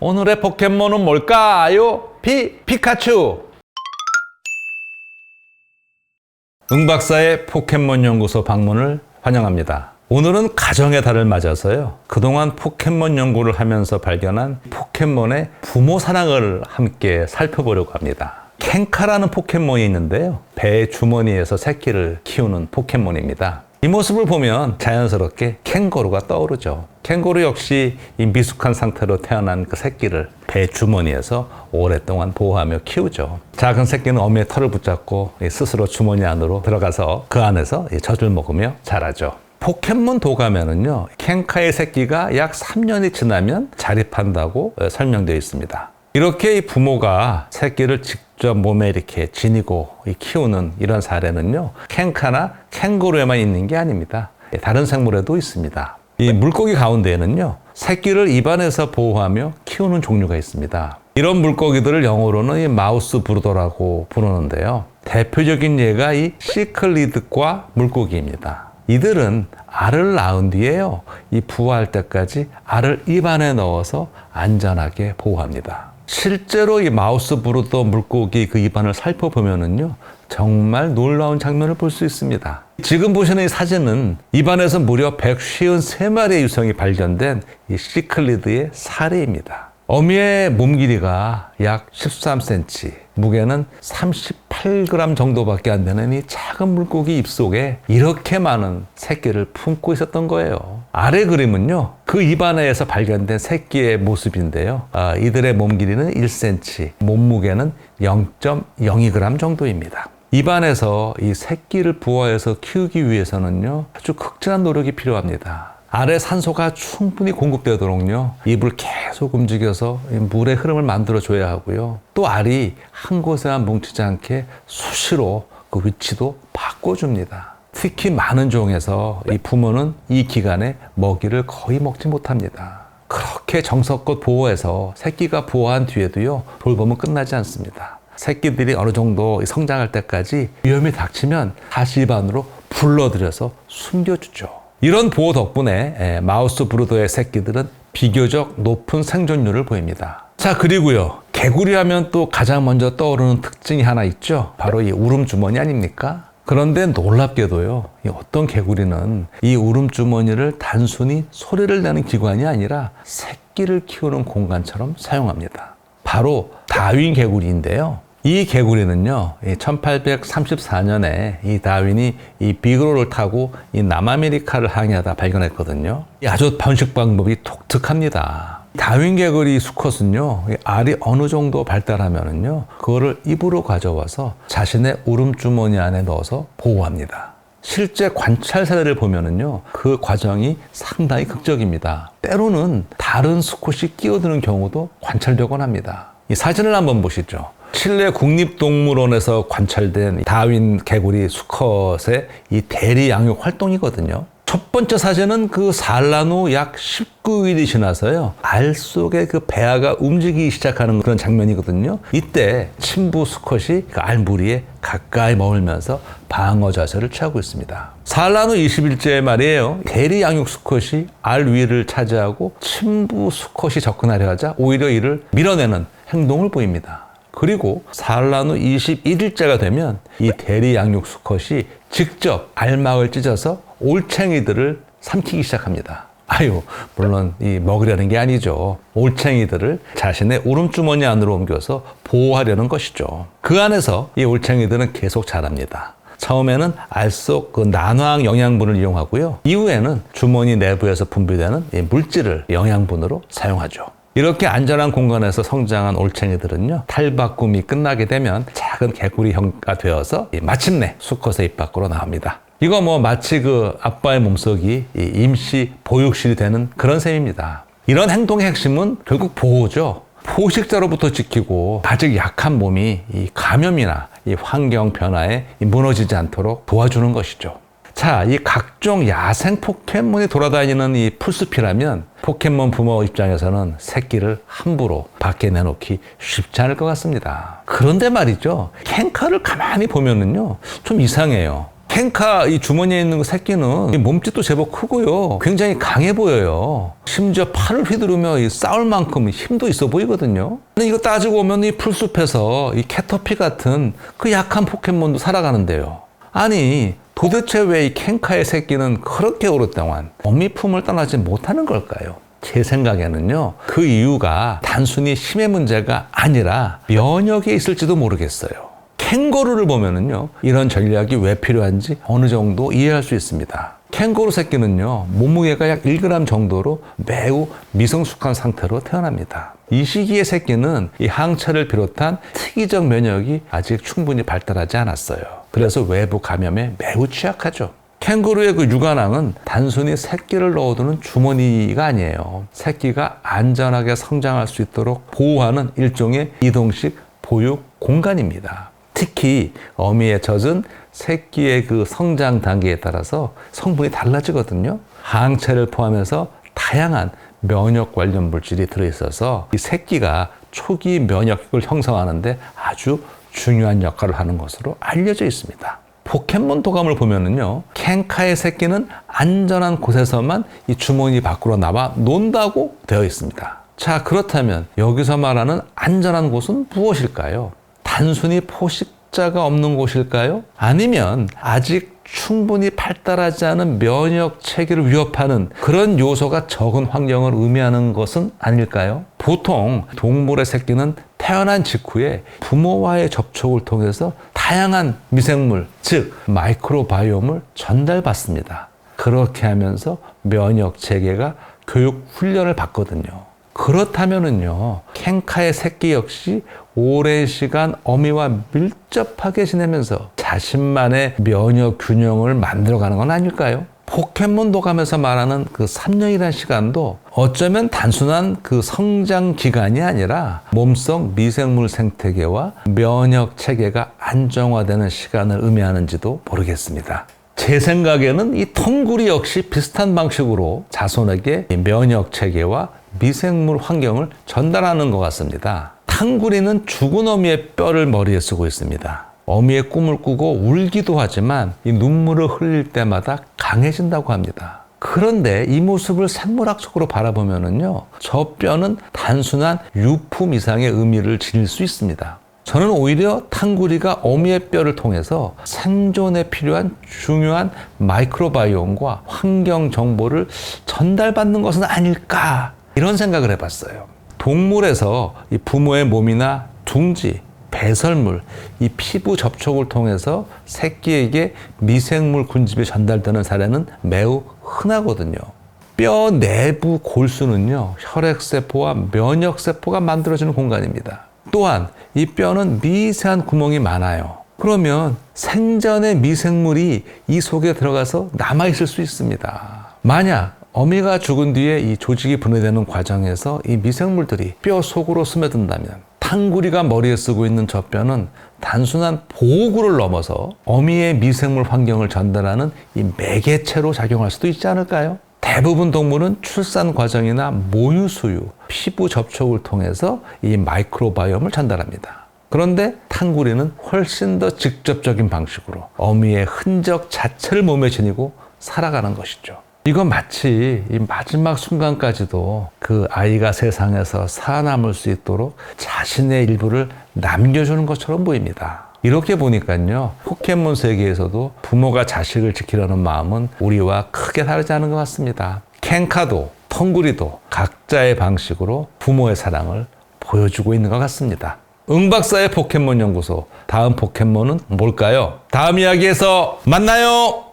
오늘의 포켓몬은 뭘까요? 피카츄! 응박사의 포켓몬 연구소 방문을 환영합니다. 오늘은 가정의 달을 맞아서요. 그동안 포켓몬 연구를 하면서 발견한 포켓몬의 부모 사랑을 함께 살펴보려고 합니다. 켄카라는 포켓몬이 있는데요. 배 주머니에서 새끼를 키우는 포켓몬입니다. 이 모습을 보면 자연스럽게 캥거루가 떠오르죠. 캥거루 역시 이 미숙한 상태로 태어난 그 새끼를 배 주머니에서 오랫동안 보호하며 키우죠. 작은 새끼는 어미의 털을 붙잡고 스스로 주머니 안으로 들어가서 그 안에서 젖을 먹으며 자라죠. 포켓몬 도감에는요, 켄카의 새끼가 약 3년이 지나면 자립한다고 설명되어 있습니다. 이렇게 이 부모가 새끼를 직접 몸에 이렇게 지니고 키우는 이런 사례는요, 켄카나 캥거루에만 있는 게 아닙니다. 다른 생물에도 있습니다. 이 물고기 가운데에는요, 새끼를 입안에서 보호하며 키우는 종류가 있습니다. 이런 물고기들을 영어로는 이 마우스 브루더라고 부르는데요. 대표적인 예가 이 시클리드과 물고기입니다. 이들은 알을 낳은 뒤에요, 이 부화할 때까지 알을 입안에 넣어서 안전하게 보호합니다. 실제로 이 마우스 브루더 물고기 그 입안을 살펴보면은요, 정말 놀라운 장면을 볼 수 있습니다. 지금 보시는 이 사진은 입안에서 무려 153마리의 유성이 발견된 이 시클리드의 사례입니다. 어미의 몸 길이가 약 13cm, 무게는 38g 정도밖에 안 되는 이 작은 물고기 입속에 이렇게 많은 새끼를 품고 있었던 거예요. 아래 그림은요, 그 입안에서 발견된 새끼의 모습인데요. 이들의 몸 길이는 1cm, 몸무게는 0.02g 정도입니다. 입안에서 이 새끼를 부화해서 키우기 위해서는요, 아주 극진한 노력이 필요합니다. 알에 산소가 충분히 공급되도록요, 입을 계속 움직여서 물의 흐름을 만들어줘야 하고요. 또 알이 한 곳에만 뭉치지 않게 수시로 그 위치도 바꿔줍니다. 특히 많은 종에서 이 부모는 이 기간에 먹이를 거의 먹지 못합니다. 그렇게 정성껏 보호해서 새끼가 부화한 뒤에도요, 돌보면 끝나지 않습니다. 새끼들이 어느 정도 성장할 때까지 위험이 닥치면 다시 입안으로 불러들여서 숨겨주죠. 이런 보호 덕분에 마우스 브루더의 새끼들은 비교적 높은 생존율을 보입니다. 자, 그리고요, 개구리 하면 또 가장 먼저 떠오르는 특징이 하나 있죠. 바로 이 울음주머니 아닙니까? 그런데 놀랍게도요, 어떤 개구리는 이 울음주머니를 단순히 소리를 내는 기관이 아니라 새끼를 키우는 공간처럼 사용합니다. 바로 다윈 개구리인데요. 이 개구리는요, 1834년에 이 다윈이 이 비그로를 타고 이 남아메리카를 항해하다 발견했거든요. 아주 번식 방법이 독특합니다. 다윈 개구리 수컷은요, 알이 어느 정도 발달하면은요, 그거를 입으로 가져와서 자신의 울음주머니 안에 넣어서 보호합니다. 실제 관찰 사례를 보면은요, 그 과정이 상당히 극적입니다. 때로는 다른 수컷이 끼어드는 경우도 관찰되곤 합니다. 이 사진을 한번 보시죠. 칠레 국립동물원에서 관찰된 다윈 개구리 수컷의 이 대리 양육 활동이거든요. 첫 번째 사진은 그 산란 후 약 19일이 지나서요, 알 속에 그 배아가 움직이기 시작하는 그런 장면이거든요. 이때 친부 수컷이 그 알 무리에 가까이 머물면서 방어 자세를 취하고 있습니다. 산란 후 20일째 말이에요, 대리 양육 수컷이 알 위를 차지하고 친부 수컷이 접근하려 하자 오히려 이를 밀어내는 행동을 보입니다. 그리고 산란 후 21일째가 되면 이 대리 양육 수컷이 직접 알막을 찢어서 올챙이들을 삼키기 시작합니다. 물론 먹으려는 게 아니죠. 올챙이들을 자신의 울음주머니 안으로 옮겨서 보호하려는 것이죠. 그 안에서 이 올챙이들은 계속 자랍니다. 처음에는 알 속 그 난황 영양분을 이용하고요. 이후에는 주머니 내부에서 분비되는 이 물질을 영양분으로 사용하죠. 이렇게 안전한 공간에서 성장한 올챙이들은요, 탈바꿈이 끝나게 되면 작은 개구리형가 되어서 마침내 수컷의 입 밖으로 나옵니다. 이거 마치 그 아빠의 몸속이 임시 보육실이 되는 그런 셈입니다. 이런 행동의 핵심은 결국 보호죠. 포식자로부터 지키고 아직 약한 몸이 이 감염이나 이 환경 변화에 무너지지 않도록 도와주는 것이죠. 자, 이 각종 야생 포켓몬이 돌아다니는 이 풀숲이라면 포켓몬 부모 입장에서는 새끼를 함부로 밖에 내놓기 쉽지 않을 것 같습니다. 그런데 말이죠, 켄카를 가만히 보면은요, 좀 이상해요. 캔카 이 주머니에 있는 그 새끼는 이 몸집도 제법 크고요. 굉장히 강해 보여요. 심지어 팔을 휘두르며 이 싸울 만큼 힘도 있어 보이거든요. 근데 이거 따지고 보면 이 풀숲에서 이 캐터피 같은 그 약한 포켓몬도 살아가는데요. 아니 도대체 왜 이 캔카의 새끼는 그렇게 오랫동안 어미 품을 떠나지 못하는 걸까요? 제 생각에는요, 그 이유가 단순히 힘의 문제가 아니라 면역에 있을지도 모르겠어요. 캥거루를 보면은요, 이런 전략이 왜 필요한지 어느 정도 이해할 수 있습니다. 캥거루 새끼는요, 몸무게가 약 1g 정도로 매우 미성숙한 상태로 태어납니다. 이 시기의 새끼는 이 항체를 비롯한 특이적 면역이 아직 충분히 발달하지 않았어요. 그래서 외부 감염에 매우 취약하죠. 캥거루의 그 유관왕은 단순히 새끼를 넣어두는 주머니가 아니에요. 새끼가 안전하게 성장할 수 있도록 보호하는 일종의 이동식 보육 공간입니다. 특히 어미에 젖은 새끼의 그 성장 단계에 따라서 성분이 달라지거든요. 항체를 포함해서 다양한 면역 관련 물질이 들어있어서 이 새끼가 초기 면역력을 형성하는데 아주 중요한 역할을 하는 것으로 알려져 있습니다. 포켓몬 도감을 보면은요, 캔카의 새끼는 안전한 곳에서만 이 주머니 밖으로 나와 논다고 되어 있습니다. 자, 그렇다면 여기서 말하는 안전한 곳은 무엇일까요? 단순히 포식자가 없는 곳일까요? 아니면 아직 충분히 발달하지 않은 면역 체계를 위협하는 그런 요소가 적은 환경을 의미하는 것은 아닐까요? 보통 동물의 새끼는 태어난 직후에 부모와의 접촉을 통해서 다양한 미생물, 즉 마이크로바이옴을 전달받습니다. 그렇게 하면서 면역 체계가 교육 훈련을 받거든요. 그렇다면은요, 캔카의 새끼 역시 오랜 시간 어미와 밀접하게 지내면서 자신만의 면역 균형을 만들어가는 건 아닐까요? 포켓몬 도감에서 말하는 그 3년이라는 시간도 어쩌면 단순한 그 성장 기간이 아니라 몸속 미생물 생태계와 면역 체계가 안정화되는 시간을 의미하는지도 모르겠습니다. 제 생각에는 이 텅구리 역시 비슷한 방식으로 자손에게 면역 체계와 미생물 환경을 전달하는 것 같습니다. 탕구리는 죽은 어미의 뼈를 머리에 쓰고 있습니다. 어미의 꿈을 꾸고 울기도 하지만 이 눈물을 흘릴 때마다 강해진다고 합니다. 그런데 이 모습을 생물학적으로 바라보면은요, 저 뼈는 단순한 유품 이상의 의미를 지닐 수 있습니다. 저는 오히려 탕구리가 어미의 뼈를 통해서 생존에 필요한 중요한 마이크로바이옴과 환경 정보를 전달받는 것은 아닐까, 이런 생각을 해봤어요. 동물에서 이 부모의 몸이나 둥지, 배설물, 이 피부 접촉을 통해서 새끼에게 미생물 군집이 전달되는 사례는 매우 흔하거든요. 뼈 내부 골수는요, 혈액세포와 면역세포가 만들어지는 공간입니다. 또한 이 뼈는 미세한 구멍이 많아요. 그러면 생전의 미생물이 이 속에 들어가서 남아있을 수 있습니다. 만약 어미가 죽은 뒤에 이 조직이 분해되는 과정에서 이 미생물들이 뼈 속으로 스며든다면 탕구리가 머리에 쓰고 있는 저 뼈는 단순한 보호구를 넘어서 어미의 미생물 환경을 전달하는 이 매개체로 작용할 수도 있지 않을까요? 대부분 동물은 출산 과정이나 모유 수유, 피부 접촉을 통해서 이 마이크로바이옴을 전달합니다. 그런데 탕구리는 훨씬 더 직접적인 방식으로 어미의 흔적 자체를 몸에 지니고 살아가는 것이죠. 이건 마치 이 마지막 순간까지도 그 아이가 세상에서 살아남을 수 있도록 자신의 일부를 남겨주는 것처럼 보입니다. 이렇게 보니까요, 포켓몬 세계에서도 부모가 자식을 지키려는 마음은 우리와 크게 다르지 않은 것 같습니다. 캔카도 텅구리도 각자의 방식으로 부모의 사랑을 보여주고 있는 것 같습니다. 응박사의 포켓몬 연구소, 다음 포켓몬은 뭘까요? 다음 이야기에서 만나요!